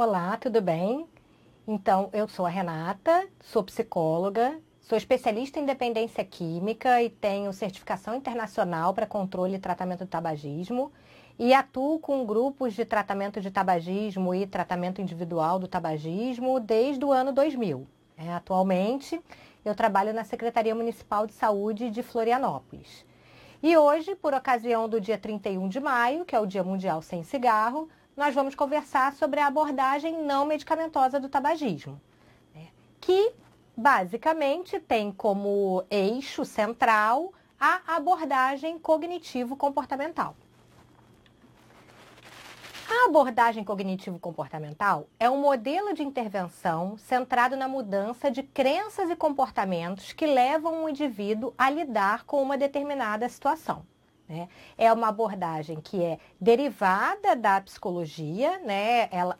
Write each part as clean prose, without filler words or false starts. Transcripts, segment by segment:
Olá, tudo bem? Então, eu sou a Renata, sou psicóloga, sou especialista em dependência química e tenho certificação internacional para controle e tratamento do tabagismo e atuo com grupos de tratamento de tabagismo e tratamento individual do tabagismo desde o ano 2000. Atualmente, eu trabalho na Secretaria Municipal de Saúde de Florianópolis. E hoje, por ocasião do dia 31 de maio, que é o Dia Mundial Sem Cigarro, nós vamos conversar sobre a abordagem não medicamentosa do tabagismo, que basicamente tem como eixo central a abordagem cognitivo-comportamental. A abordagem cognitivo-comportamental é um modelo de intervenção centrado na mudança de crenças e comportamentos que levam o indivíduo a lidar com uma determinada situação. É uma abordagem que é derivada da psicologia,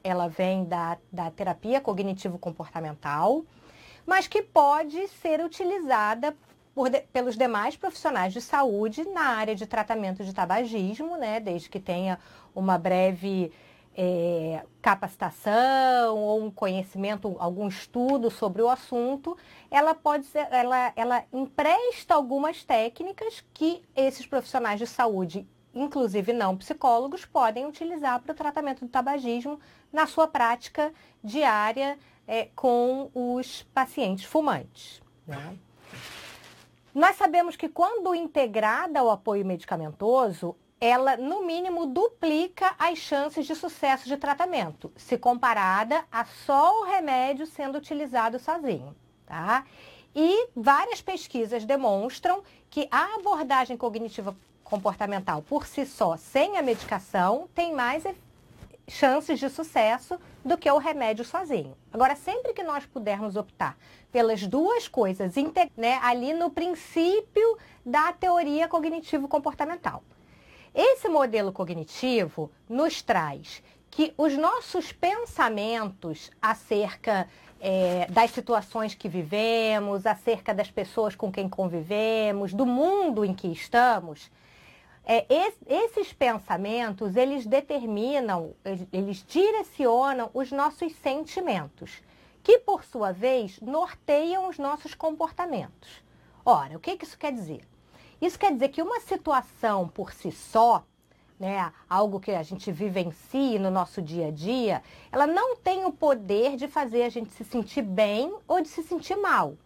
ela vem da terapia cognitivo-comportamental, mas que pode ser utilizada pelos demais profissionais de saúde na área de tratamento de tabagismo, desde que tenha uma breve capacitação ou um conhecimento, algum estudo sobre o assunto. Ela empresta algumas técnicas que esses profissionais de saúde, inclusive não psicólogos, podem utilizar para o tratamento do tabagismo na sua prática diária com os pacientes fumantes. Nós sabemos que quando integrada ao apoio medicamentoso, ela, no mínimo, duplica as chances de sucesso de tratamento, se comparada a só o remédio sendo utilizado sozinho, tá? E várias pesquisas demonstram que a abordagem cognitiva comportamental por si só, sem a medicação, tem mais chances de sucesso do que o remédio sozinho. Agora, sempre que nós pudermos optar pelas duas coisas, ali no princípio da teoria cognitivo-comportamental. Esse modelo cognitivo nos traz que os nossos pensamentos acerca das situações que vivemos, acerca das pessoas com quem convivemos, do mundo em que estamos, esses pensamentos, eles determinam, eles direcionam os nossos sentimentos, que, por sua vez, norteiam os nossos comportamentos. Ora, o que isso quer dizer? Isso quer dizer que uma situação por si só, algo que a gente vivencie no nosso dia a dia, ela não tem o poder de fazer a gente se sentir bem ou de se sentir mal.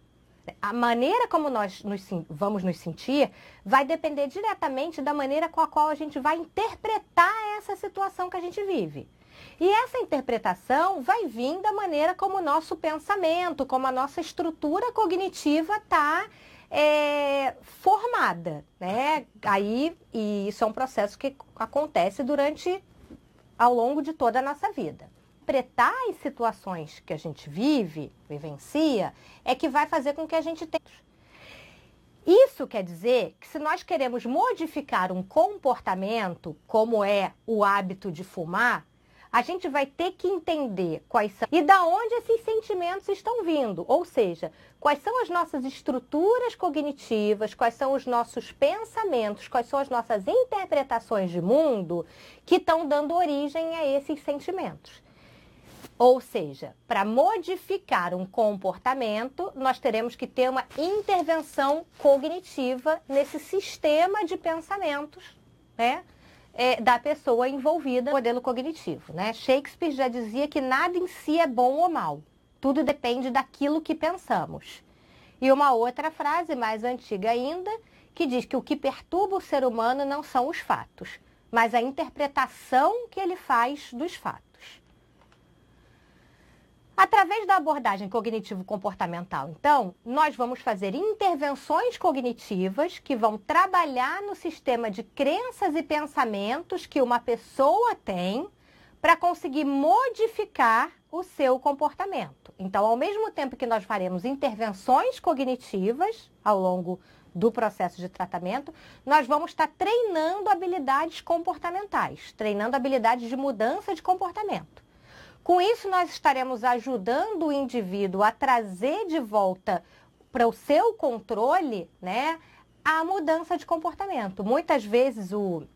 A maneira como nós vamos nos sentir vai depender diretamente da maneira com a qual a gente vai interpretar essa situação que a gente vive. E essa interpretação vai vir da maneira como o nosso pensamento, como a nossa estrutura cognitiva está formada, E isso é um processo que acontece ao longo de toda a nossa vida. Interpretar as situações que a gente vivencia, é que vai fazer com que a gente tenha. Isso quer dizer que se nós queremos modificar um comportamento, como é o hábito de fumar, a gente vai ter que entender quais são e da onde esses sentimentos estão vindo, ou seja, quais são as nossas estruturas cognitivas, quais são os nossos pensamentos, quais são as nossas interpretações de mundo que estão dando origem a esses sentimentos. Ou seja, para modificar um comportamento, nós teremos que ter uma intervenção cognitiva nesse sistema de pensamentos, da pessoa envolvida no modelo cognitivo. Shakespeare já dizia que nada em si é bom ou mal, tudo depende daquilo que pensamos. E uma outra frase mais antiga ainda, que diz que o que perturba o ser humano não são os fatos, mas a interpretação que ele faz dos fatos. Através da abordagem cognitivo-comportamental, então, nós vamos fazer intervenções cognitivas que vão trabalhar no sistema de crenças e pensamentos que uma pessoa tem para conseguir modificar o seu comportamento. Então, ao mesmo tempo que nós faremos intervenções cognitivas ao longo do processo de tratamento, nós vamos estar treinando habilidades comportamentais, treinando habilidades de mudança de comportamento. Com isso, nós estaremos ajudando o indivíduo a trazer de volta para o seu controle, a mudança de comportamento. Muitas vezes o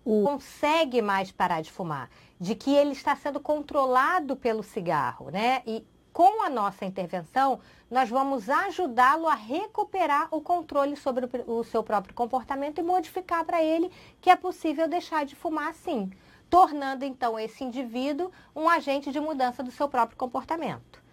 consegue mais parar de fumar. de que ele está sendo controlado pelo cigarro, né? E com a nossa intervenção, nós vamos ajudá-lo a recuperar o controle sobre o seu próprio comportamento e modificar para ele que é possível deixar de fumar sim, tornando então esse indivíduo um agente de mudança do seu próprio comportamento.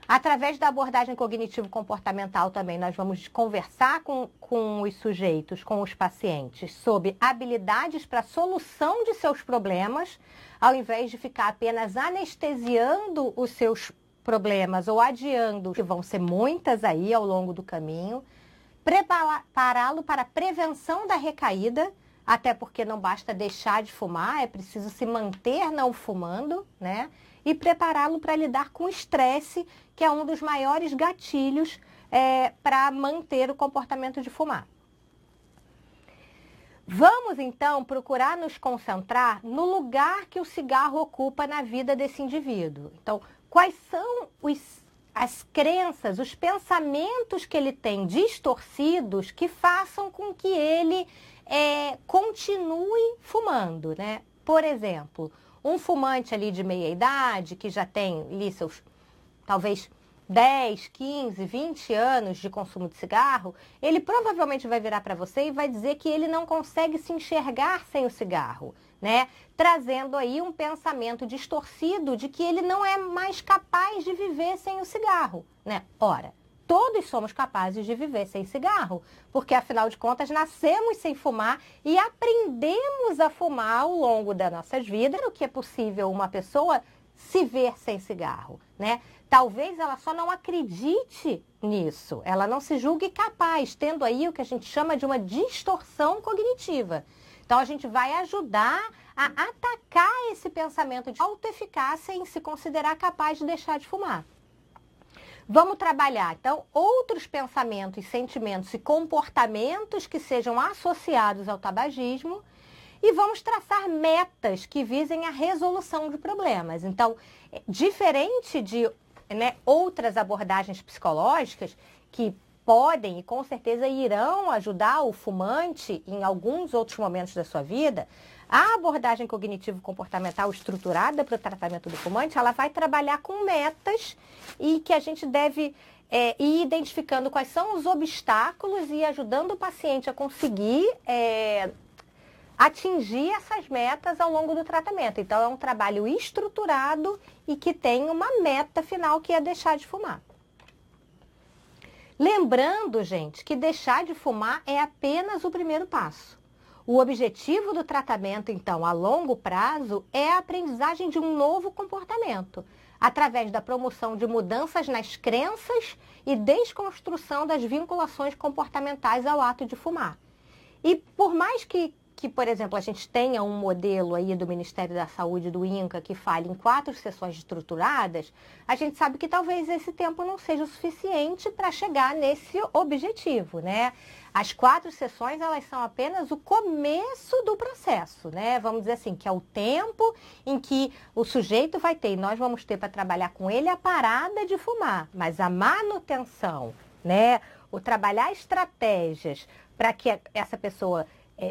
Através da abordagem cognitivo-comportamental também, nós vamos conversar com os sujeitos, com os pacientes, sobre habilidades para a solução de seus problemas, ao invés de ficar apenas anestesiando os seus problemas ou adiando, que vão ser muitas aí ao longo do caminho, prepará-lo para a prevenção da recaída, até porque não basta deixar de fumar, é preciso se manter não fumando, né? E prepará-lo para lidar com o estresse, que é um dos maiores gatilhos para manter o comportamento de fumar. Vamos, então, procurar nos concentrar no lugar que o cigarro ocupa na vida desse indivíduo. Então, quais são as crenças, os pensamentos que ele tem distorcidos que façam com que ele continue fumando, né? Por exemplo, um fumante ali de meia idade, que já tem ali seus, talvez, 10, 15, 20 anos de consumo de cigarro, ele provavelmente vai virar para você e vai dizer que ele não consegue se enxergar sem o cigarro, né? Trazendo aí um pensamento distorcido de que ele não é mais capaz de viver sem o cigarro, né? Ora, todos somos capazes de viver sem cigarro, porque afinal de contas nascemos sem fumar e aprendemos a fumar ao longo das nossas vidas, o que é possível uma pessoa se ver sem cigarro, né? Talvez ela só não acredite nisso, ela não se julgue capaz, tendo aí o que a gente chama de uma distorção cognitiva. Então a gente vai ajudar a atacar esse pensamento de autoeficácia em se considerar capaz de deixar de fumar. Vamos trabalhar, então, outros pensamentos, sentimentos e comportamentos que sejam associados ao tabagismo e vamos traçar metas que visem a resolução de problemas. Então, diferente de outras abordagens psicológicas que podem e com certeza irão ajudar o fumante em alguns outros momentos da sua vida, a abordagem cognitivo-comportamental estruturada para o tratamento do fumante, ela vai trabalhar com metas e que a gente deve ir identificando quais são os obstáculos e ajudando o paciente a conseguir atingir essas metas ao longo do tratamento. Então, é um trabalho estruturado e que tem uma meta final, que é deixar de fumar. Lembrando, gente, que deixar de fumar é apenas o primeiro passo. O objetivo do tratamento, então, a longo prazo, é a aprendizagem de um novo comportamento, através da promoção de mudanças nas crenças e desconstrução das vinculações comportamentais ao ato de fumar. E por mais que, por exemplo, a gente tenha um modelo aí do Ministério da Saúde, do INCA, que fale em 4 sessões estruturadas, a gente sabe que talvez esse tempo não seja o suficiente para chegar nesse objetivo, né? As 4 sessões, elas são apenas o começo do processo, né? Vamos dizer assim, que é o tempo em que o sujeito vai ter, e nós vamos ter para trabalhar com ele a parada de fumar, mas a manutenção, né? O trabalhar estratégias para que essa pessoa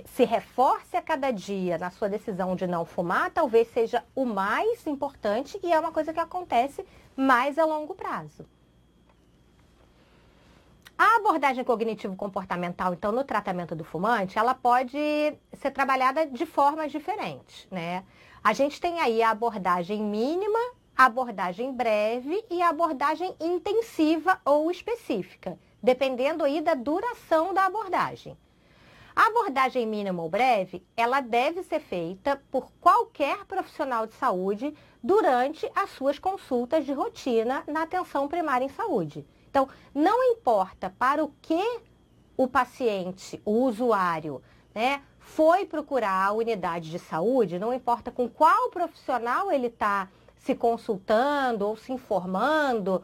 se reforce a cada dia na sua decisão de não fumar, talvez seja o mais importante e é uma coisa que acontece mais a longo prazo. A abordagem cognitivo-comportamental, então, no tratamento do fumante, ela pode ser trabalhada de formas diferentes, né? A gente tem aí a abordagem mínima, a abordagem breve e a abordagem intensiva ou específica, dependendo aí da duração da abordagem. A abordagem mínima ou breve, ela deve ser feita por qualquer profissional de saúde durante as suas consultas de rotina na atenção primária em saúde. Então, não importa para o que o paciente, o usuário, né, foi procurar a unidade de saúde, não importa com qual profissional ele está se consultando ou se informando,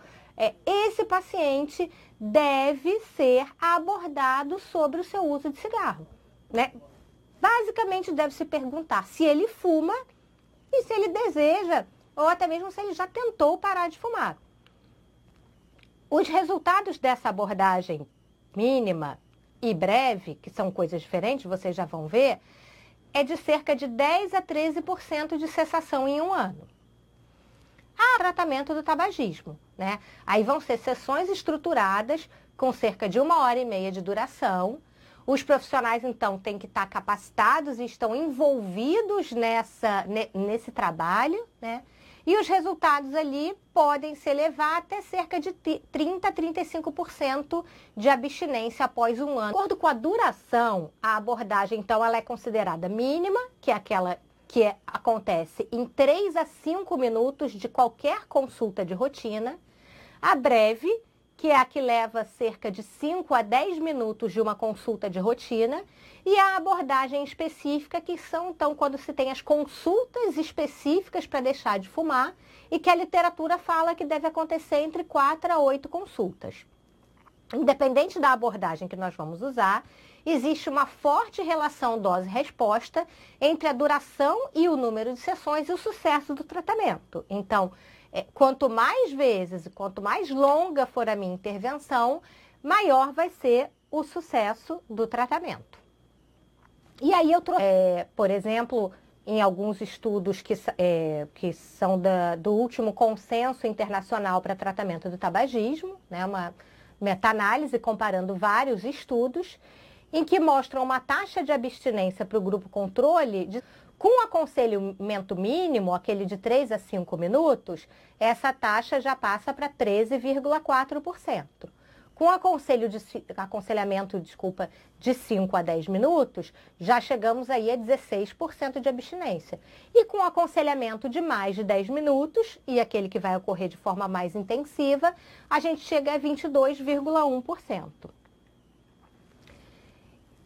esse paciente deve ser abordado sobre o seu uso de cigarro, né? Basicamente, deve se perguntar se ele fuma e se ele deseja, ou até mesmo se ele já tentou parar de fumar. Os resultados dessa abordagem mínima e breve, que são coisas diferentes, vocês já vão ver, é de cerca de 10 a 13% de cessação em um ano. Tratamento do tabagismo, né? Aí vão ser sessões estruturadas com cerca de 1h30 de duração. Os profissionais, então, têm que estar capacitados e estão envolvidos nesse trabalho, né? E os resultados ali podem se elevar até cerca de 30 a 35% de abstinência após um ano. De acordo com a duração, a abordagem, então, ela é considerada mínima, que é aquela que acontece em 3 a 5 minutos de qualquer consulta de rotina. A breve, que é a que leva cerca de 5 a 10 minutos de uma consulta de rotina. E a abordagem específica, que são, então, quando se tem as consultas específicas para deixar de fumar e que a literatura fala que deve acontecer entre 4 a 8 consultas. Independente da abordagem que nós vamos usar, existe uma forte relação dose-resposta entre a duração e o número de sessões e o sucesso do tratamento. Então, quanto mais vezes e quanto mais longa for a minha intervenção, maior vai ser o sucesso do tratamento. E aí eu trouxe, por exemplo, em alguns estudos que são do último consenso internacional para tratamento do tabagismo, né, uma meta-análise comparando vários estudos, em que mostram uma taxa de abstinência para o grupo controle, com aconselhamento mínimo, aquele de 3 a 5 minutos, essa taxa já passa para 13,4%. Com aconselhamento de 5 a 10 minutos, já chegamos aí a 16% de abstinência. E com aconselhamento de mais de 10 minutos, e aquele que vai ocorrer de forma mais intensiva, a gente chega a 22,1%.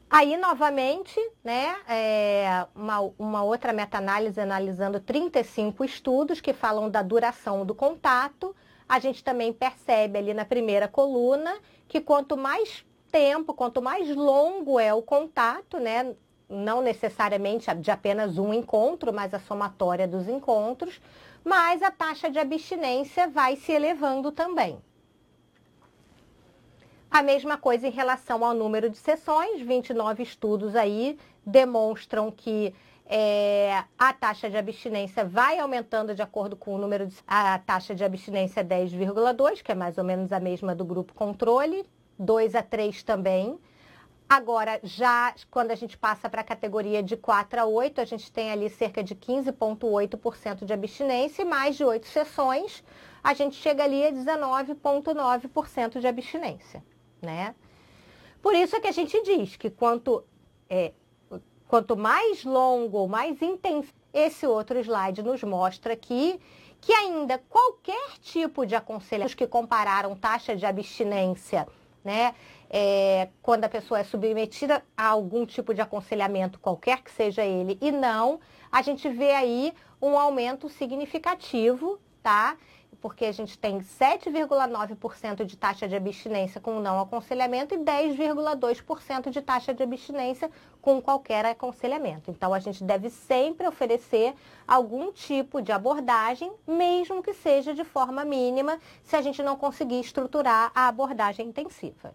Aí, novamente, né, uma outra meta-análise analisando 35 estudos que falam da duração do contato. A gente também percebe ali na primeira coluna que quanto mais tempo, quanto mais longo é o contato, né, não necessariamente de apenas um encontro, mas a somatória dos encontros, mais a taxa de abstinência vai se elevando também. A mesma coisa em relação ao número de sessões, 29 estudos aí demonstram que a taxa de abstinência vai aumentando de acordo com o número a taxa de abstinência é 10,2, que é mais ou menos a mesma do grupo controle, 2 a 3 também. Agora, já quando a gente passa para a categoria de 4 a 8, a gente tem ali cerca de 15,8% de abstinência e mais de 8 sessões, a gente chega ali a 19,9% de abstinência, né? Por isso é que a gente diz que quanto mais longo ou mais intenso, esse outro slide nos mostra aqui que ainda qualquer tipo de aconselhamento que compararam taxa de abstinência, né, quando a pessoa é submetida a algum tipo de aconselhamento, qualquer que seja ele, e não, a gente vê aí um aumento significativo, tá? Porque a gente tem 7,9% de taxa de abstinência com não aconselhamento e 10,2% de taxa de abstinência com qualquer aconselhamento. Então, a gente deve sempre oferecer algum tipo de abordagem, mesmo que seja de forma mínima, se a gente não conseguir estruturar a abordagem intensiva.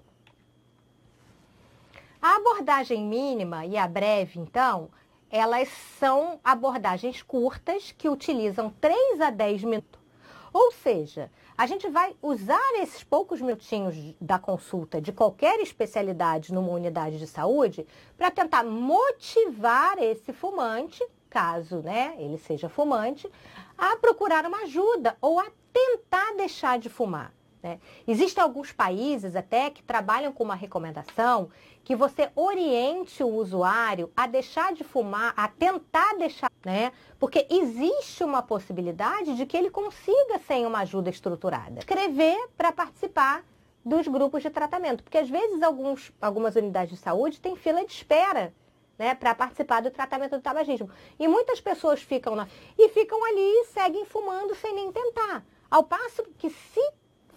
A abordagem mínima e a breve, então, elas são abordagens curtas que utilizam 3 a 10 minutos. Ou seja, a gente vai usar esses poucos minutinhos da consulta de qualquer especialidade numa unidade de saúde para tentar motivar esse fumante, caso, né, ele seja fumante, a procurar uma ajuda ou a tentar deixar de fumar, né? Existem alguns países até que trabalham com uma recomendação que você oriente o usuário a deixar de fumar, a tentar deixar, né? Porque existe uma possibilidade de que ele consiga sem uma ajuda estruturada. Escrever para participar dos grupos de tratamento, porque às vezes algumas unidades de saúde têm fila de espera, né, para participar do tratamento do tabagismo. E muitas pessoas ficam ali e seguem fumando sem nem tentar. Ao passo que se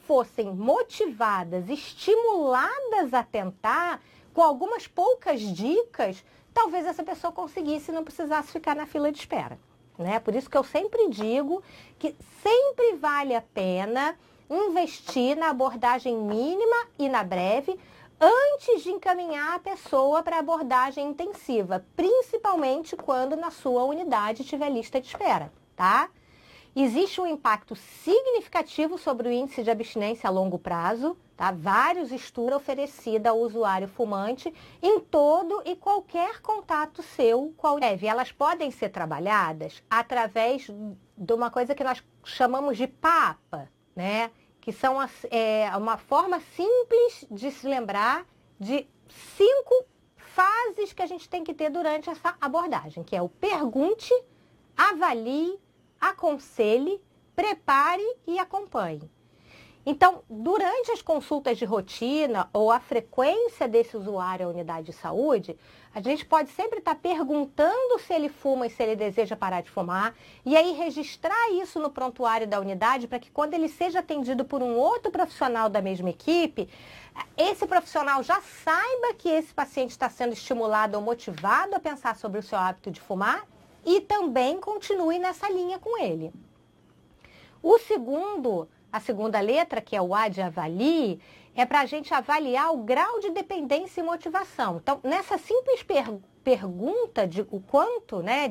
fossem motivadas, estimuladas a tentar, com algumas poucas dicas, talvez essa pessoa conseguisse e não precisasse ficar na fila de espera, né? Por isso que eu sempre digo que sempre vale a pena investir na abordagem mínima e na breve antes de encaminhar a pessoa para abordagem intensiva, principalmente quando na sua unidade tiver lista de espera, tá? Existe um impacto significativo sobre o índice de abstinência a longo prazo, tá? Vários estudos oferecidos ao usuário fumante em todo e qualquer contato seu com a UNEV. Elas podem ser trabalhadas através de uma coisa que nós chamamos de PAPA, né? Que são uma forma simples de se lembrar de 5 fases que a gente tem que ter durante essa abordagem, que é o pergunte, avalie, aconselhe, prepare e acompanhe. Então, durante as consultas de rotina ou a frequência desse usuário à unidade de saúde, a gente pode sempre estar perguntando se ele fuma e se ele deseja parar de fumar, e aí registrar isso no prontuário da unidade para que quando ele seja atendido por um outro profissional da mesma equipe, esse profissional já saiba que esse paciente está sendo estimulado ou motivado a pensar sobre o seu hábito de fumar e também continue nessa linha com ele. A segunda letra, que é o A de avalie, é para a gente avaliar o grau de dependência e motivação. Então, nessa simples pergunta de o quanto, né,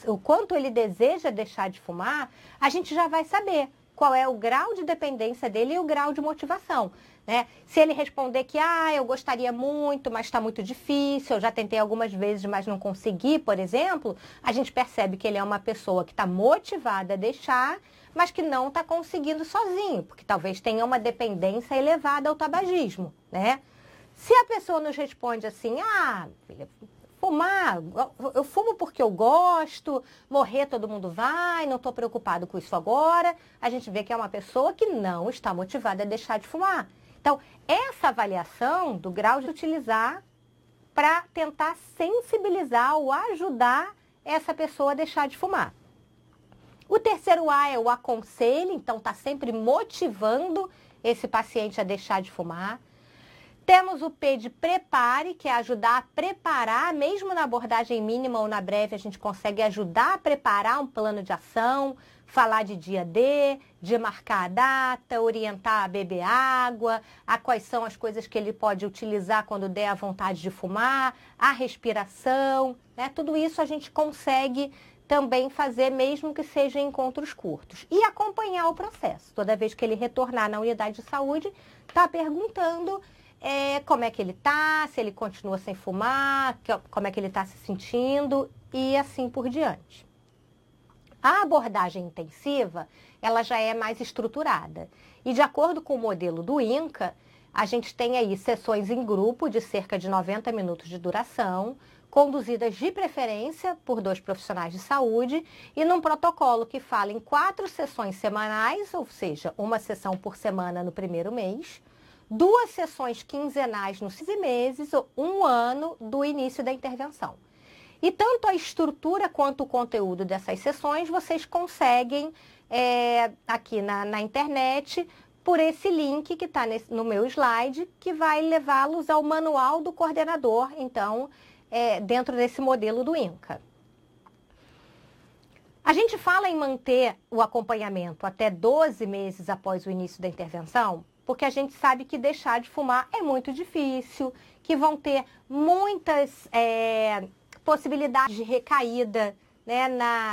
o quanto ele deseja deixar de fumar, a gente já vai saber qual é o grau de dependência dele e o grau de motivação, né? Se ele responder que, eu gostaria muito, mas está muito difícil, eu já tentei algumas vezes, mas não consegui, por exemplo, a gente percebe que ele é uma pessoa que está motivada a deixar, mas que não está conseguindo sozinho, porque talvez tenha uma dependência elevada ao tabagismo, né? Se a pessoa nos responde assim, filha, fumar, eu fumo porque eu gosto, morrer todo mundo vai, não estou preocupado com isso agora, a gente vê que é uma pessoa que não está motivada a deixar de fumar. Então, essa avaliação do grau de utilizar para tentar sensibilizar ou ajudar essa pessoa a deixar de fumar. O terceiro A é o aconselhe, então está sempre motivando esse paciente a deixar de fumar. Temos o P de prepare, que é ajudar a preparar, mesmo na abordagem mínima ou na breve, a gente consegue ajudar a preparar um plano de ação, falar de dia D, de marcar a data, orientar a beber água, a quais são as coisas que ele pode utilizar quando der a vontade de fumar, a respiração, né? Tudo isso a gente consegue também fazer, mesmo que seja em encontros curtos. E acompanhar o processo. Toda vez que ele retornar na unidade de saúde, tá perguntando como é que ele tá, se ele continua sem fumar, como é que ele está se sentindo e assim por diante. A abordagem intensiva, ela já é mais estruturada. E de acordo com o modelo do INCA, a gente tem aí sessões em grupo de cerca de 90 minutos de duração, conduzidas de preferência por 2 profissionais de saúde e num protocolo que fala em 4 sessões semanais, ou seja, uma sessão por semana no primeiro mês, 2 sessões quinzenais nos 6 meses ou 1 ano do início da intervenção. E tanto a estrutura quanto o conteúdo dessas sessões vocês conseguem aqui na internet por esse link que está no meu slide, que vai levá-los ao manual do coordenador, então, dentro desse modelo do INCA. A gente fala em manter o acompanhamento até 12 meses após o início da intervenção, porque a gente sabe que deixar de fumar é muito difícil, que vão ter muitas possibilidades de recaída, né,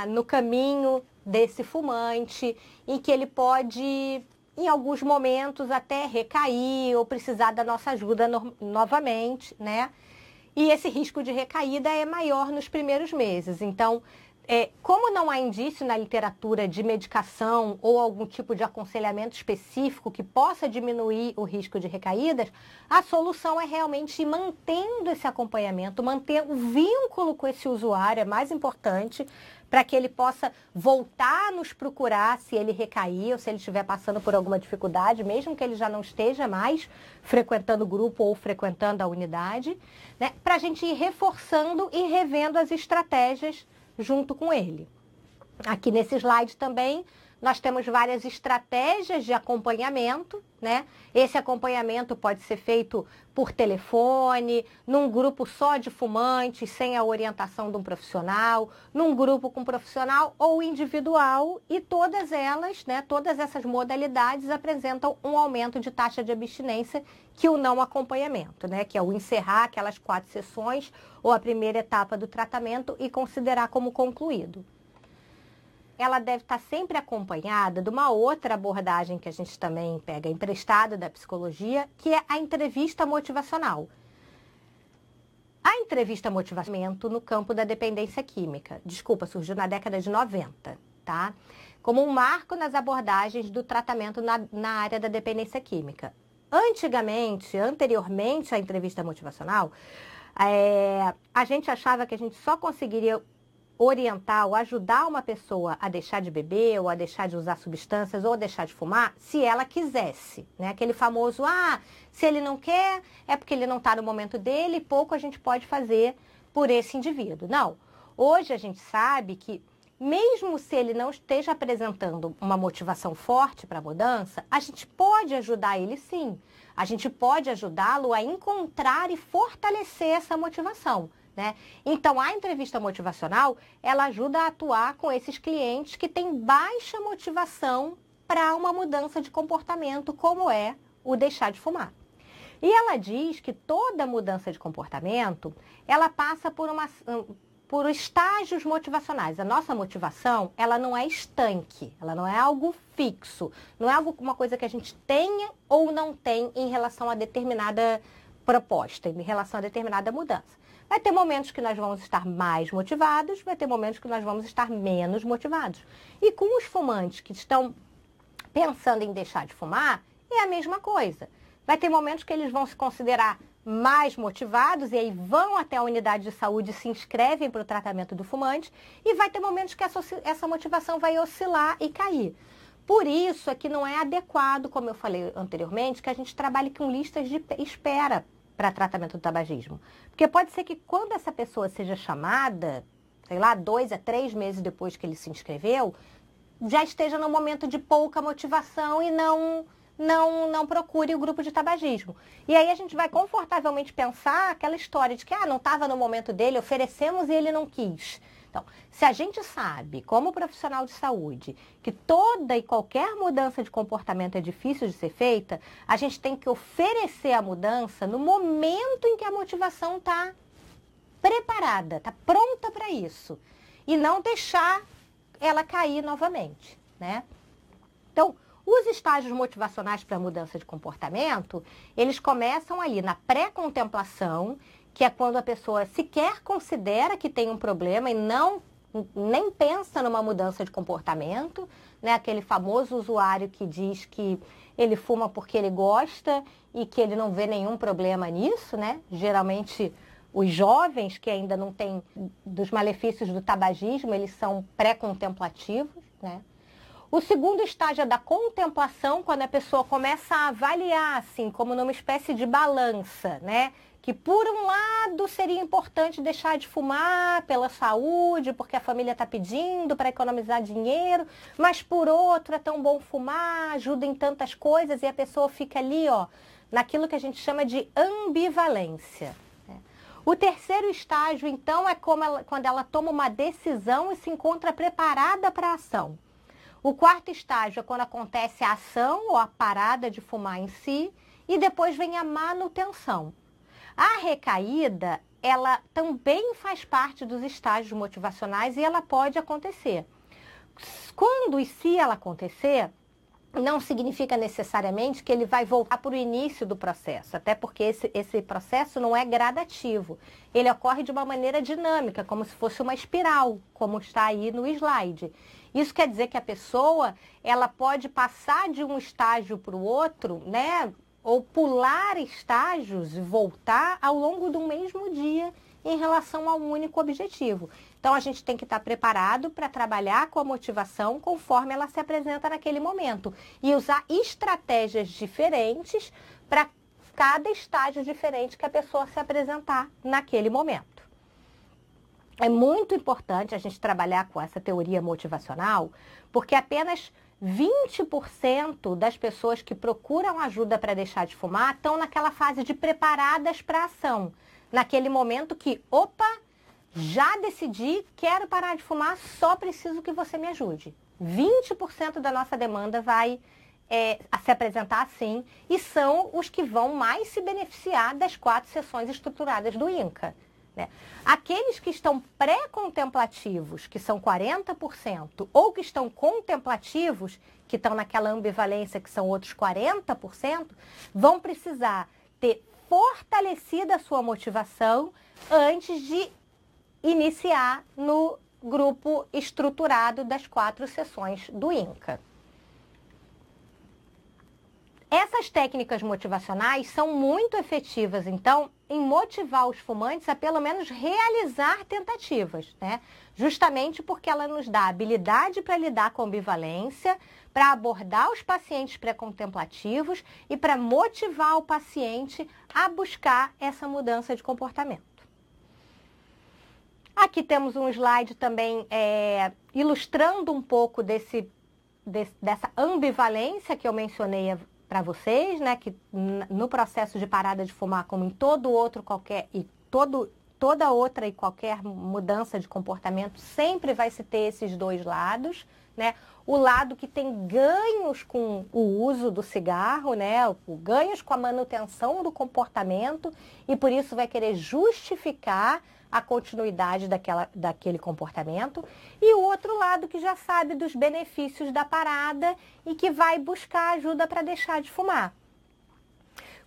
no caminho desse fumante, em que ele pode, em alguns momentos, até recair ou precisar da nossa ajuda novamente, né? E esse risco de recaída é maior nos primeiros meses. Então, como não há indício na literatura de medicação ou algum tipo de aconselhamento específico que possa diminuir o risco de recaídas, a solução é realmente ir mantendo esse acompanhamento, manter o vínculo com esse usuário, é mais importante, para que ele possa voltar a nos procurar se ele recair ou se ele estiver passando por alguma dificuldade, mesmo que ele já não esteja mais frequentando o grupo ou frequentando a unidade, né, para a gente ir reforçando e revendo as estratégias junto com ele. Aqui nesse slide também Nós temos várias estratégias de acompanhamento, né? Esse acompanhamento pode ser feito por telefone, num grupo só de fumantes, sem a orientação de um profissional, num grupo com profissional ou individual, e todas elas, né, todas essas modalidades apresentam um aumento de taxa de abstinência que o não acompanhamento, né? Que é o encerrar aquelas 4 sessões ou a primeira etapa do tratamento e considerar como concluído. Ela deve estar sempre acompanhada de uma outra abordagem que a gente também pega emprestada da psicologia, que é a entrevista motivacional. A entrevista motivacional no campo da dependência química, surgiu na década de 90, tá? Como um marco nas abordagens do tratamento na área da dependência química. Anteriormente à entrevista motivacional, a gente achava que a gente só conseguiria orientar ou ajudar uma pessoa a deixar de beber ou a deixar de usar substâncias ou a deixar de fumar se ela quisesse, né? Aquele famoso, se ele não quer é porque ele não está no momento dele e pouco a gente pode fazer por esse indivíduo. Não, hoje a gente sabe que mesmo se ele não esteja apresentando uma motivação forte para a mudança, a gente pode ajudar ele sim. A gente pode ajudá-lo a encontrar e fortalecer essa motivação. Né? Então, a entrevista motivacional, ela ajuda a atuar com esses clientes que têm baixa motivação para uma mudança de comportamento, como é o deixar de fumar. E ela diz que toda mudança de comportamento, ela passa por estágios motivacionais. A nossa motivação, ela não é estanque, ela não é algo fixo, não é uma coisa que a gente tenha ou não tem em relação a determinada proposta, em relação a determinada mudança. Vai ter momentos que nós vamos estar mais motivados, vai ter momentos que nós vamos estar menos motivados. E com os fumantes que estão pensando em deixar de fumar, é a mesma coisa. Vai ter momentos que eles vão se considerar mais motivados e aí vão até a unidade de saúde e se inscrevem para o tratamento do fumante, e vai ter momentos que essa motivação vai oscilar e cair. Por isso é que não é adequado, como eu falei anteriormente, que a gente trabalhe com listas de espera para tratamento do tabagismo. Porque pode ser que quando essa pessoa seja chamada, 2 a 3 meses depois que ele se inscreveu, já esteja no momento de pouca motivação e não procure o grupo de tabagismo. E aí a gente vai confortavelmente pensar aquela história de que não estava no momento dele, oferecemos e ele não quis. Então, se a gente sabe, como profissional de saúde, que toda e qualquer mudança de comportamento é difícil de ser feita, a gente tem que oferecer a mudança no momento em que a motivação está preparada, está pronta para isso. E não deixar ela cair novamente, né? Então, os estágios motivacionais para a mudança de comportamento, eles começam ali na pré-contemplação, que é quando a pessoa sequer considera que tem um problema e nem pensa numa mudança de comportamento, né? Aquele famoso usuário que diz que ele fuma porque ele gosta e que ele não vê nenhum problema nisso, né? Geralmente os jovens que ainda não têm dos malefícios do tabagismo, eles são pré-contemplativos, né? O segundo estágio é da contemplação, quando a pessoa começa a avaliar, assim, como numa espécie de balança, né? Que por um lado seria importante deixar de fumar pela saúde, porque a família está pedindo para economizar dinheiro, mas por outro é tão bom fumar, ajuda em tantas coisas, e a pessoa fica ali, naquilo que a gente chama de ambivalência. O terceiro estágio, então, é quando ela toma uma decisão e se encontra preparada para a ação. O quarto estágio é quando acontece a ação ou a parada de fumar em si, e depois vem a manutenção. A recaída, ela também faz parte dos estágios motivacionais e ela pode acontecer. Quando e se ela acontecer, não significa necessariamente que ele vai voltar para o início do processo, até porque esse processo não é gradativo. Ele ocorre de uma maneira dinâmica, como se fosse uma espiral, como está aí no slide. Isso quer dizer que a pessoa, ela pode passar de um estágio para o outro, né? Ou pular estágios e voltar ao longo do mesmo dia em relação a um único objetivo. Então, a gente tem que estar preparado para trabalhar com a motivação conforme ela se apresenta naquele momento e usar estratégias diferentes para cada estágio diferente que a pessoa se apresentar naquele momento. É muito importante a gente trabalhar com essa teoria motivacional, porque apenas 20% das pessoas que procuram ajuda para deixar de fumar estão naquela fase de preparadas para a ação. Naquele momento que, opa, já decidi, quero parar de fumar, só preciso que você me ajude. 20% da nossa demanda vai se apresentar assim e são os que vão mais se beneficiar das 4 sessões estruturadas do INCA. Né? Aqueles que estão pré-contemplativos, que são 40%, ou que estão contemplativos, que estão naquela ambivalência, que são outros 40%, vão precisar ter fortalecido a sua motivação antes de iniciar no grupo estruturado das 4 sessões do INCA. Essas técnicas motivacionais são muito efetivas, então, em motivar os fumantes a pelo menos realizar tentativas, né? Justamente porque ela nos dá habilidade para lidar com a ambivalência, para abordar os pacientes pré-contemplativos e para motivar o paciente a buscar essa mudança de comportamento. Aqui temos um slide também ilustrando um pouco dessa ambivalência que eu mencionei para vocês, né, que no processo de parada de fumar, como em todo outro qualquer e toda outra e qualquer mudança de comportamento, sempre vai se ter esses dois lados, né? O lado que tem ganhos com o uso do cigarro, né? Ganhos com a manutenção do comportamento e por isso vai querer justificar a continuidade daquele comportamento, e o outro lado que já sabe dos benefícios da parada e que vai buscar ajuda para deixar de fumar.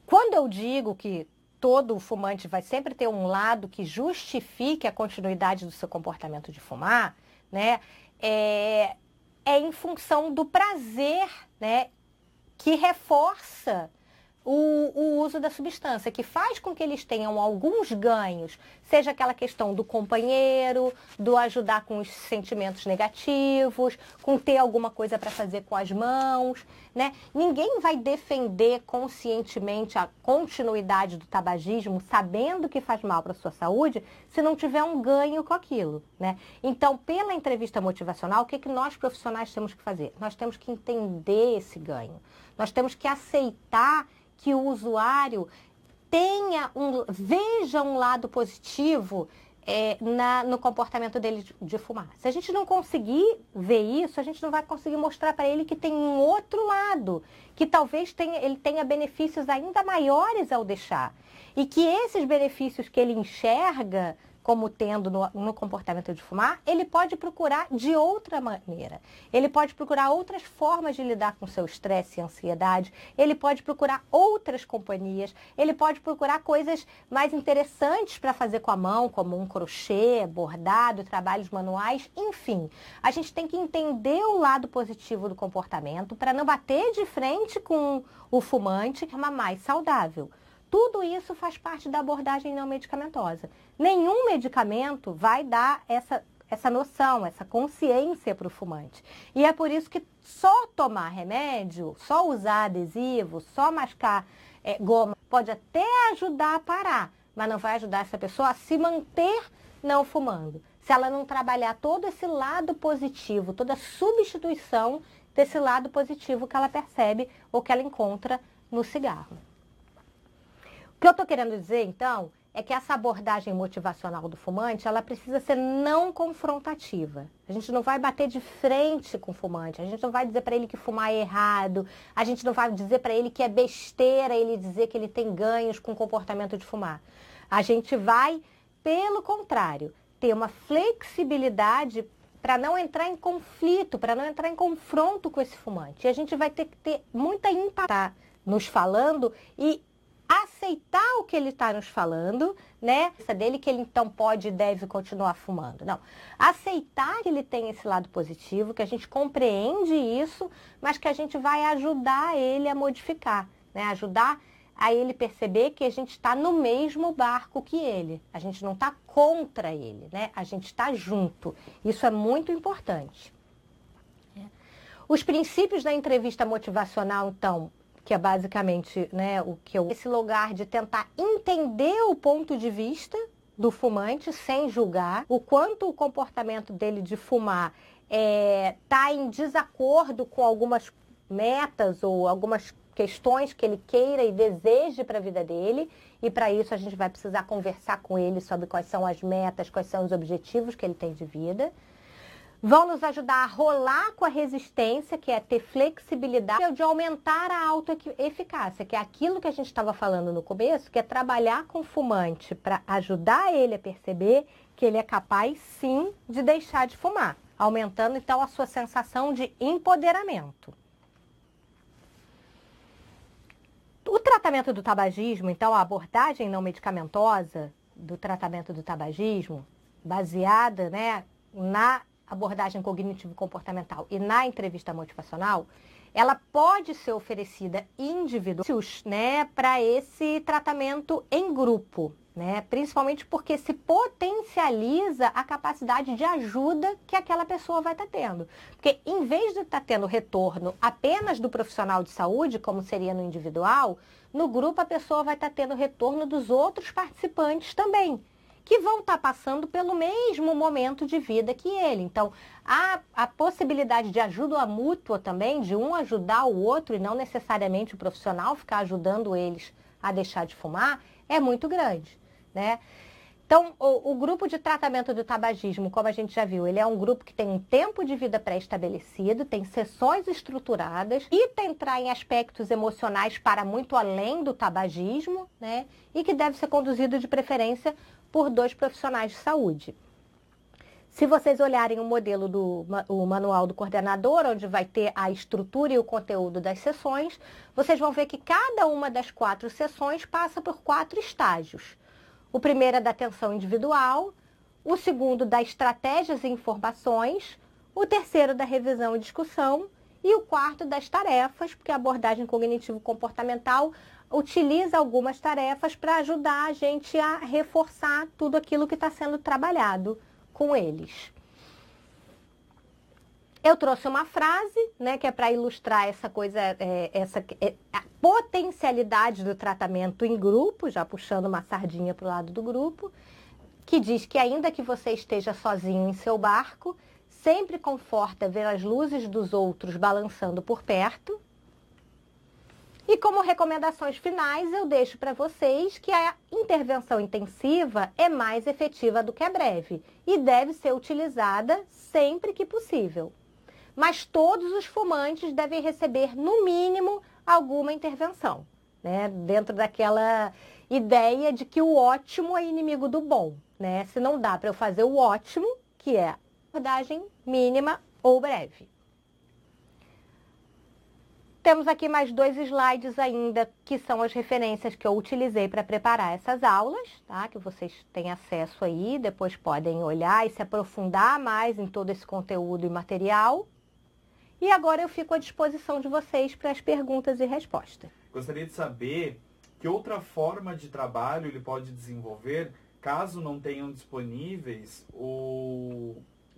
Quando eu digo que todo fumante vai sempre ter um lado que justifique a continuidade do seu comportamento de fumar, né, é em função do prazer, né, que reforça o uso da substância, que faz com que eles tenham alguns ganhos, seja aquela questão do companheiro, do ajudar com os sentimentos negativos, com ter alguma coisa para fazer com as mãos, né? Ninguém vai defender conscientemente a continuidade do tabagismo, sabendo que faz mal para a sua saúde, se não tiver um ganho com aquilo, né? Então, pela entrevista motivacional, o que nós profissionais temos que fazer? Nós temos que entender esse ganho. Nós temos que aceitar que o usuário veja um lado positivo no comportamento dele de fumar. Se a gente não conseguir ver isso, a gente não vai conseguir mostrar para ele que tem um outro lado, que talvez ele tenha benefícios ainda maiores ao deixar. E que esses benefícios que ele enxerga como tendo no comportamento de fumar, ele pode procurar de outra maneira. Ele pode procurar outras formas de lidar com seu estresse e ansiedade, ele pode procurar outras companhias, ele pode procurar coisas mais interessantes para fazer com a mão, como um crochê, bordado, trabalhos manuais, enfim. A gente tem que entender o lado positivo do comportamento para não bater de frente com o fumante de forma mais saudável. Tudo isso faz parte da abordagem não medicamentosa. Nenhum medicamento vai dar essa noção, essa consciência para o fumante. E é por isso que só tomar remédio, só usar adesivo, só mascar goma, pode até ajudar a parar, mas não vai ajudar essa pessoa a se manter não fumando. Se ela não trabalhar todo esse lado positivo, toda a substituição desse lado positivo que ela percebe ou que ela encontra no cigarro. O que eu estou querendo dizer, então, é que essa abordagem motivacional do fumante, ela precisa ser não confrontativa. A gente não vai bater de frente com o fumante, a gente não vai dizer para ele que fumar é errado, a gente não vai dizer para ele que é besteira ele dizer que ele tem ganhos com o comportamento de fumar. A gente vai, pelo contrário, ter uma flexibilidade para não entrar em conflito, para não entrar em confronto com esse fumante. E a gente vai ter que ter muita empatia nos falando e aceitar o que ele está nos falando, né? Dele que ele então pode e deve continuar fumando. Não. Aceitar que ele tem esse lado positivo, que a gente compreende isso, mas que a gente vai ajudar ele a modificar, né? Ajudar a ele perceber que a gente está no mesmo barco que ele. A gente não está contra ele, né? A gente está junto. Isso é muito importante. Os princípios da entrevista motivacional, então, que é basicamente, né, esse lugar de tentar entender o ponto de vista do fumante sem julgar, o quanto o comportamento dele de fumar está em desacordo com algumas metas ou algumas questões que ele queira e deseje para a vida dele, e para isso a gente vai precisar conversar com ele sobre quais são as metas, quais são os objetivos que ele tem de vida. Vão nos ajudar a rolar com a resistência, que é ter flexibilidade de aumentar a autoeficácia, que é aquilo que a gente estava falando no começo, que é trabalhar com o fumante para ajudar ele a perceber que ele é capaz, sim, de deixar de fumar, aumentando, então, a sua sensação de empoderamento. O tratamento do tabagismo, então, a abordagem não medicamentosa do tratamento do tabagismo, baseada, né, na abordagem cognitivo-comportamental e na entrevista motivacional, ela pode ser oferecida individualmente, né, para esse tratamento em grupo, né, principalmente porque se potencializa a capacidade de ajuda que aquela pessoa vai estar tendo. Porque em vez de estar tendo retorno apenas do profissional de saúde, como seria no individual, no grupo a pessoa vai estar tendo retorno dos outros participantes também, que vão estar passando pelo mesmo momento de vida que ele. Então, a possibilidade de ajuda mútua também, de um ajudar o outro e não necessariamente o profissional ficar ajudando eles a deixar de fumar, é muito grande, né? Então, o grupo de tratamento do tabagismo, como a gente já viu, ele é um grupo que tem um tempo de vida pré-estabelecido, tem sessões estruturadas, evita entrar em aspectos emocionais para muito além do tabagismo, né? E que deve ser conduzido de preferência por 2 profissionais de saúde. Se vocês olharem o modelo o manual do coordenador, onde vai ter a estrutura e o conteúdo das sessões, vocês vão ver que cada uma das 4 sessões passa por 4 estágios. O primeiro é da atenção individual, o segundo da estratégias e informações, o terceiro da revisão e discussão e o quarto das tarefas, porque a abordagem cognitivo-comportamental utiliza algumas tarefas para ajudar a gente a reforçar tudo aquilo que está sendo trabalhado com eles. Eu trouxe uma frase, né, que é para ilustrar essa coisa, a potencialidade do tratamento em grupo, já puxando uma sardinha para o lado do grupo, que diz que ainda que você esteja sozinho em seu barco, sempre conforta ver as luzes dos outros balançando por perto. E como recomendações finais, eu deixo para vocês que a intervenção intensiva é mais efetiva do que a breve e deve ser utilizada sempre que possível. Mas todos os fumantes devem receber, no mínimo, alguma intervenção, né? Dentro daquela ideia de que o ótimo é inimigo do bom, né? Se não dá para eu fazer o ótimo, que é a abordagem mínima ou breve. Temos aqui mais 2 slides ainda, que são as referências que eu utilizei para preparar essas aulas, tá? Que vocês têm acesso aí, depois podem olhar e se aprofundar mais em todo esse conteúdo e material. E agora eu fico à disposição de vocês para as perguntas e respostas. Gostaria de saber que outra forma de trabalho ele pode desenvolver, caso não tenham disponíveis o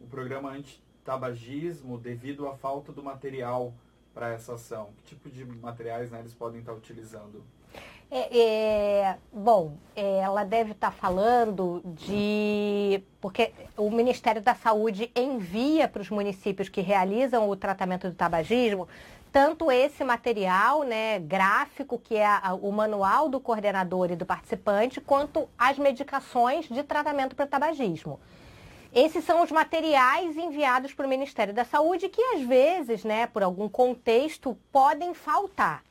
programa antitabagismo devido à falta do material para essa ação. Que tipo de materiais, né, eles podem estar utilizando? Bom, ela deve estar falando porque o Ministério da Saúde envia para os municípios que realizam o tratamento do tabagismo tanto esse material, né, gráfico, que é o manual do coordenador e do participante, quanto as medicações de tratamento para tabagismo. Esses são os materiais enviados para o Ministério da Saúde que, às vezes, né, por algum contexto, podem faltar.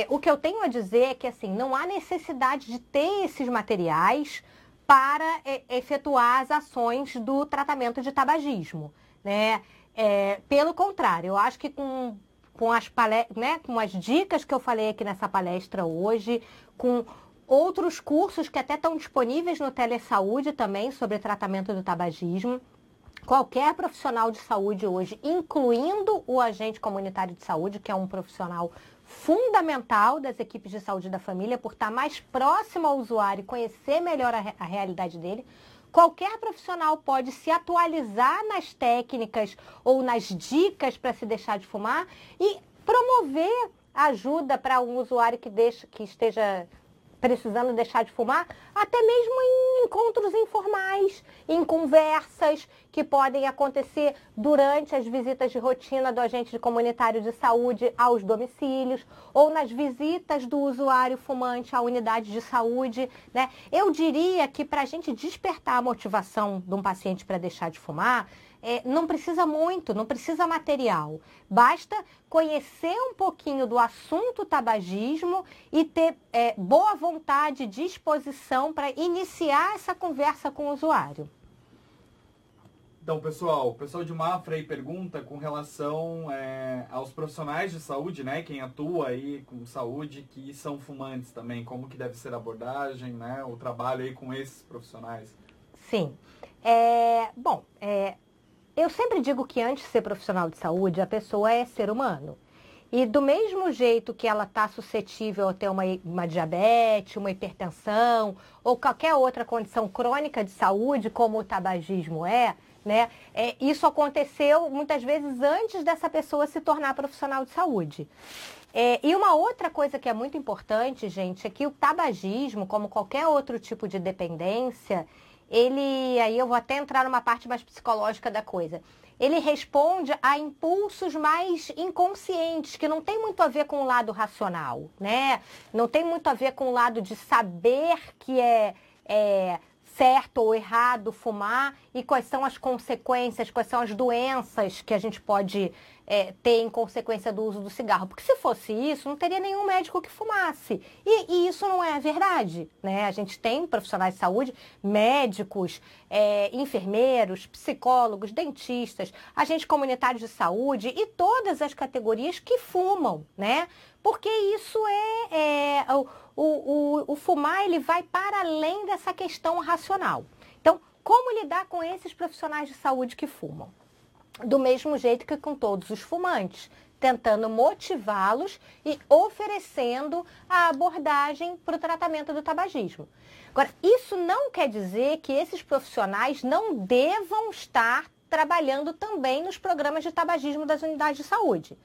O que eu tenho a dizer é que, assim, não há necessidade de ter esses materiais para efetuar as ações do tratamento de tabagismo, né? Pelo contrário, eu acho que com as dicas que eu falei aqui nessa palestra hoje, com outros cursos que até estão disponíveis no Telesaúde também sobre tratamento do tabagismo, qualquer profissional de saúde hoje, incluindo o agente comunitário de saúde, que é um profissional fundamental das equipes de saúde da família, por estar mais próximo ao usuário e conhecer melhor a realidade dele, qualquer profissional pode se atualizar nas técnicas ou nas dicas para se deixar de fumar e promover ajuda para um usuário que esteja precisando deixar de fumar, até mesmo em encontros informais, em conversas que podem acontecer durante as visitas de rotina do agente comunitário de saúde aos domicílios, ou nas visitas do usuário fumante à unidade de saúde, né? Eu diria que para a gente despertar a motivação de um paciente para deixar de fumar, não precisa muito, não precisa material. Basta conhecer um pouquinho do assunto tabagismo e ter boa vontade, disposição para iniciar essa conversa com o usuário. Então, pessoal, o pessoal de Mafra aí pergunta com relação aos profissionais de saúde, né? Quem atua aí com saúde, que são fumantes também. Como que deve ser a abordagem, né? O trabalho aí com esses profissionais. Sim. Eu sempre digo que antes de ser profissional de saúde, a pessoa é ser humano. E do mesmo jeito que ela está suscetível a ter uma diabetes, uma hipertensão ou qualquer outra condição crônica de saúde, como o tabagismo né? Isso aconteceu muitas vezes antes dessa pessoa se tornar profissional de saúde. E uma outra coisa que é muito importante, gente, é que o tabagismo, como qualquer outro tipo de dependência, aí eu vou até entrar numa parte mais psicológica da coisa. Ele responde a impulsos mais inconscientes, que não tem muito a ver com o lado racional, né? Não tem muito a ver com o lado de saber que é certo ou errado fumar e quais são as consequências, quais são as doenças que a gente pode ter em consequência do uso do cigarro. Porque se fosse isso, não teria nenhum médico que fumasse. E isso não é verdade, né? A gente tem profissionais de saúde, médicos, enfermeiros, psicólogos, dentistas, agentes comunitários de saúde e todas as categorias que fumam, né? Porque isso o fumar, ele vai para além dessa questão racional. Então, como lidar com esses profissionais de saúde que fumam? Do mesmo jeito que com todos os fumantes, tentando motivá-los e oferecendo a abordagem para o tratamento do tabagismo. Agora, isso não quer dizer que esses profissionais não devam estar trabalhando também nos programas de tabagismo das unidades de saúde.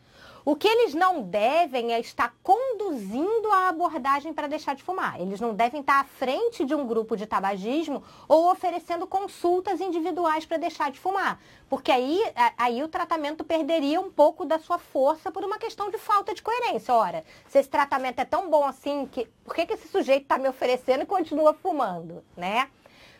O que eles não devem é estar conduzindo a abordagem para deixar de fumar. Eles não devem estar à frente de um grupo de tabagismo ou oferecendo consultas individuais para deixar de fumar. Porque aí o tratamento perderia um pouco da sua força por uma questão de falta de coerência. Ora, se esse tratamento é tão bom assim, por que esse sujeito está me oferecendo e continua fumando, né?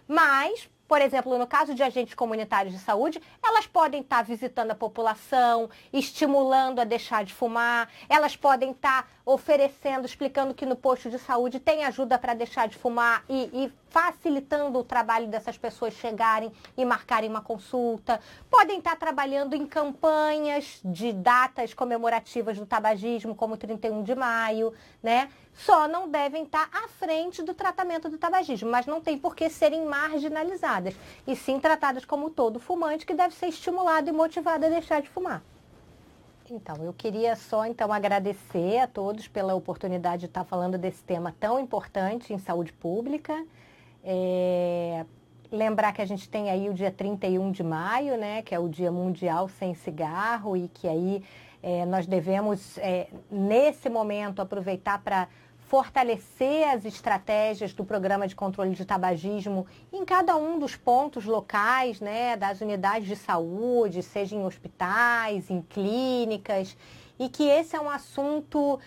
Mas, por exemplo, no caso de agentes comunitários de saúde, elas podem estar visitando a população, estimulando a deixar de fumar, elas podem estar oferecendo, explicando que no posto de saúde tem ajuda para deixar de fumar e facilitando o trabalho dessas pessoas chegarem e marcarem uma consulta. Podem estar trabalhando em campanhas de datas comemorativas do tabagismo, como 31 de maio, né? Só não devem estar à frente do tratamento do tabagismo, mas não tem por que serem marginalizadas, e sim tratadas como todo fumante que deve ser estimulado e motivado a deixar de fumar. Então, eu queria só agradecer a todos pela oportunidade de estar falando desse tema tão importante em saúde pública. Lembrar que a gente tem aí o dia 31 de maio, né, que é o Dia Mundial Sem Cigarro, e que aí nós devemos, nesse momento, aproveitar para fortalecer as estratégias do programa de controle de tabagismo em cada um dos pontos locais, né, das unidades de saúde, seja em hospitais, em clínicas, e que esse é um assunto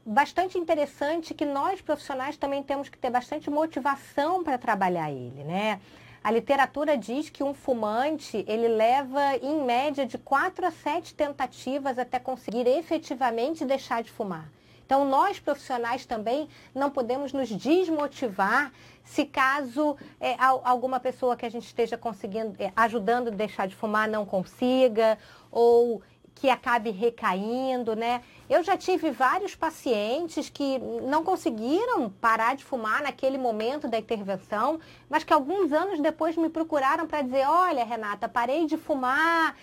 bastante interessante, que nós profissionais também temos que ter bastante motivação para trabalhar ele, né? A literatura diz que um fumante, ele leva, em média, de 4 a 7 tentativas até conseguir efetivamente deixar de fumar. Então, nós profissionais também não podemos nos desmotivar se caso alguma pessoa que a gente esteja conseguindo, ajudando a deixar de fumar não consiga, ou que acabe recaindo, né? Eu já tive vários pacientes que não conseguiram parar de fumar naquele momento da intervenção, mas que alguns anos depois me procuraram para dizer: olha, Renata, parei de fumar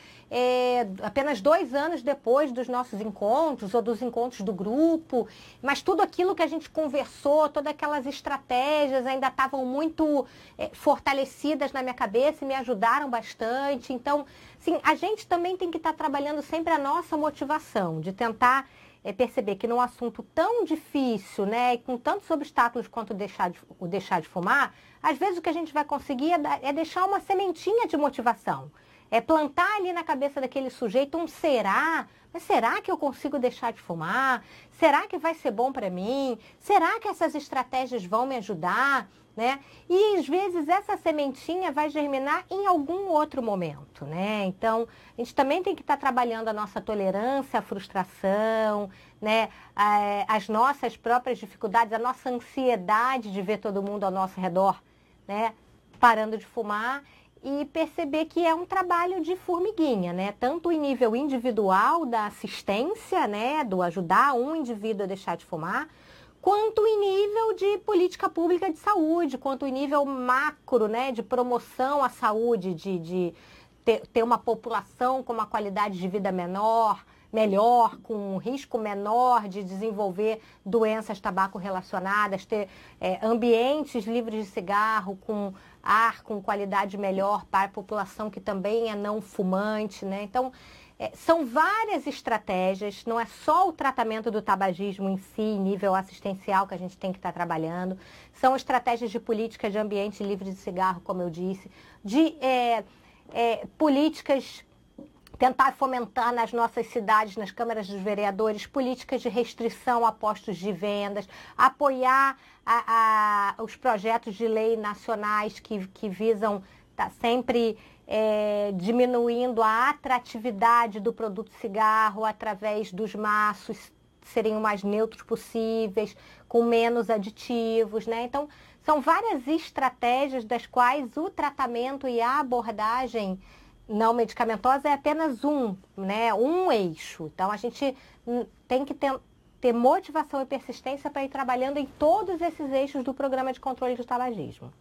apenas 2 anos depois dos nossos encontros ou dos encontros do grupo, mas tudo aquilo que a gente conversou, todas aquelas estratégias ainda estavam muito fortalecidas na minha cabeça e me ajudaram bastante. Então, sim, a gente também tem que estar trabalhando sempre a nossa motivação, de tentar perceber que num assunto tão difícil, né, e com tantos obstáculos quanto o deixar de fumar, às vezes o que a gente vai conseguir é deixar uma sementinha de motivação. É plantar ali na cabeça daquele sujeito um será. Mas será que eu consigo deixar de fumar? Será que vai ser bom para mim? Será que essas estratégias vão me ajudar? Né? E às vezes essa sementinha vai germinar em algum outro momento, né? Então, a gente também tem que estar trabalhando a nossa tolerância à frustração, né? As nossas próprias dificuldades, a nossa ansiedade de ver todo mundo ao nosso redor, né, parando de fumar, e perceber que é um trabalho de formiguinha, né? Tanto em nível individual da assistência, né, do ajudar um indivíduo a deixar de fumar, quanto em nível de política pública de saúde, quanto em nível macro, né, de promoção à saúde, de ter uma população com uma qualidade de vida melhor, com um risco menor de desenvolver doenças tabaco relacionadas, ter ambientes livres de cigarro, com ar com qualidade melhor para a população que também é não fumante, né? Então, são várias estratégias, não é só o tratamento do tabagismo em si, em nível assistencial, que a gente tem que estar trabalhando, são estratégias de política de ambiente livre de cigarro, como eu disse, de políticas, tentar fomentar nas nossas cidades, nas câmaras dos vereadores, políticas de restrição a postos de vendas, apoiar os projetos de lei nacionais que visam estar sempre diminuindo a atratividade do produto cigarro através dos maços serem o mais neutros possíveis, com menos aditivos, né? Então, são várias estratégias das quais o tratamento e a abordagem não medicamentosa é apenas né? Um eixo. Então, a gente tem que ter motivação e persistência para ir trabalhando em todos esses eixos do programa de controle do tabagismo.